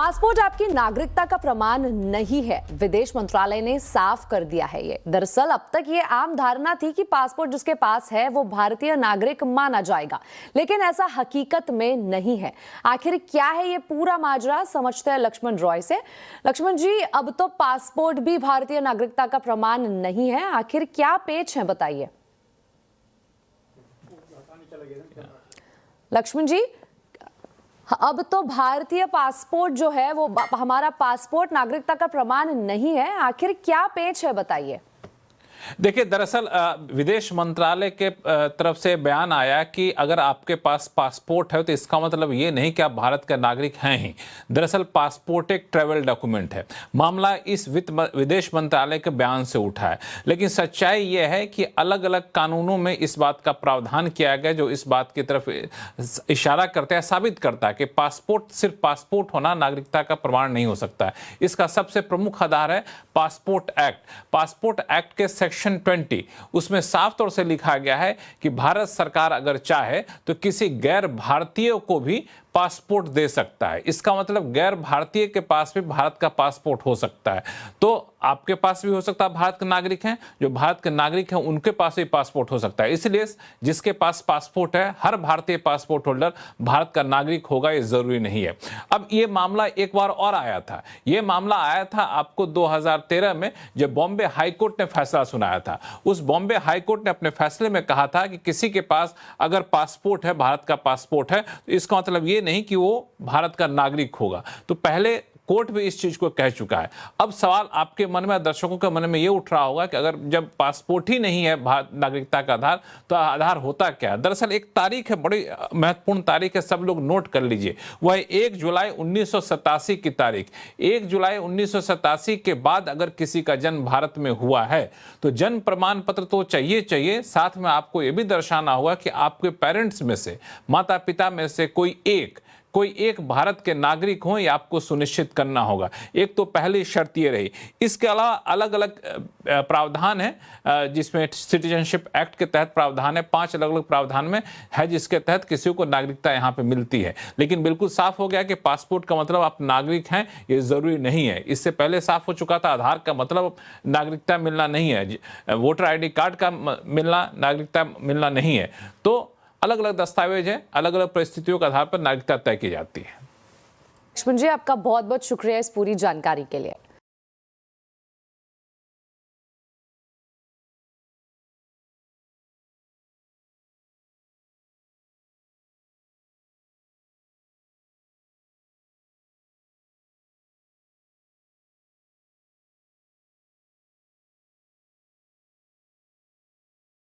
Passport आपकी नागरिकता का प्रमाण नहीं है, विदेश मंत्रालय ने साफ कर दिया है। ये दरअसल अब तक ये आम धारणा थी कि पासपोर्ट जिसके पास है वो भारतीय नागरिक माना जाएगा, लेकिन ऐसा हकीकत में नहीं है। आखिर क्या है ये पूरा माजरा, समझते हैं लक्ष्मण रॉय से। लक्ष्मण जी, अब तो पासपोर्ट भी भारतीय नागरिकता का प्रमाण नहीं है, आखिर क्या पेच है, बताइए। लक्ष्मण जी, अब तो भारतीय पासपोर्ट जो है वो हमारा पासपोर्ट नागरिकता का प्रमाण नहीं है, आखिर क्या पेच है, बताइए। देखिए, दरअसल विदेश मंत्रालय के तरफ से बयान आया कि अगर आपके पास पासपोर्ट है तो इसका मतलब ये नहीं कि आप भारत का नागरिक हैं ही। दरअसल पासपोर्ट एक ट्रैवल डॉक्यूमेंट है। मामला इस विदेश मंत्रालय के बयान से उठा है, लेकिन सच्चाई ये है कि अलग अलग कानूनों में इस बात का प्रावधान किया गया जो इस बात की तरफ इशारा करता है, साबित करता है कि पासपोर्ट सिर्फ पासपोर्ट होना नागरिकता का प्रमाण नहीं हो सकता है। इसका सबसे प्रमुख आधार है पासपोर्ट एक्ट। पासपोर्ट एक्ट के सेक्शन 20, उसमें साफ तौर से लिखा गया है कि भारत सरकार अगर चाहे तो किसी गैर भारतीय को भी पासपोर्ट दे सकता है। इसका मतलब गैर भारतीय के पास भी भारत का पासपोर्ट हो सकता है। तो आपके पास भी हो सकता है, भारत के नागरिक हैं, जो भारत के नागरिक हैं उनके पास भी पासपोर्ट हो सकता है। इसलिए जिसके पास पासपोर्ट है, हर भारतीय पासपोर्ट होल्डर भारत का नागरिक होगा, ये जरूरी नहीं है। अब ये मामला एक बार और आया था। ये मामला आया था आपको 2013 में, जब बॉम्बे हाईकोर्ट ने फैसला सुनाया था। उस बॉम्बे हाईकोर्ट ने अपने फैसले में कहा था कि किसी के पास अगर पासपोर्ट है, भारत का पासपोर्ट है, तो इसका मतलब ये नहीं कि वो भारत का नागरिक होगा। तो पहले कोर्ट भी इस चीज को कह चुका है। अब सवाल आपके मन में, दर्शकों के मन में ये उठ रहा होगा कि अगर जब पासपोर्ट ही नहीं है नागरिकता का आधार, तो आधार होता क्या है। दरअसल एक तारीख है, बड़ी महत्वपूर्ण तारीख है, सब लोग नोट कर लीजिए। वह है 1 जुलाई 1987 की तारीख। 1 जुलाई 1987 के बाद अगर किसी का जन्म भारत में हुआ है तो जन्म प्रमाण पत्र तो चाहिए। साथ में आपको यह भी दर्शाना होगा कि आपके पेरेंट्स में से, माता पिता में से कोई एक भारत के नागरिक हो, ये आपको सुनिश्चित करना होगा। एक तो पहली शर्त ये रही। इसके अलावा अलग अलग प्रावधान है, जिसमें सिटीजनशिप एक्ट के तहत प्रावधान है, 5 अलग अलग प्रावधान में है, जिसके तहत किसी को नागरिकता यहाँ पे मिलती है। लेकिन बिल्कुल साफ हो गया कि पासपोर्ट का मतलब आप नागरिक हैं, ये जरूरी नहीं है। इससे पहले साफ हो चुका था, आधार का मतलब नागरिकता मिलना नहीं है, वोटर ID कार्ड का मिलना नागरिकता मिलना नहीं है। तो अलग अलग दस्तावेज है, अलग अलग परिस्थितियों के आधार पर नागरिकता तय की जाती है। लक्ष्मण जी, आपका बहुत बहुत शुक्रिया इस पूरी जानकारी के लिए।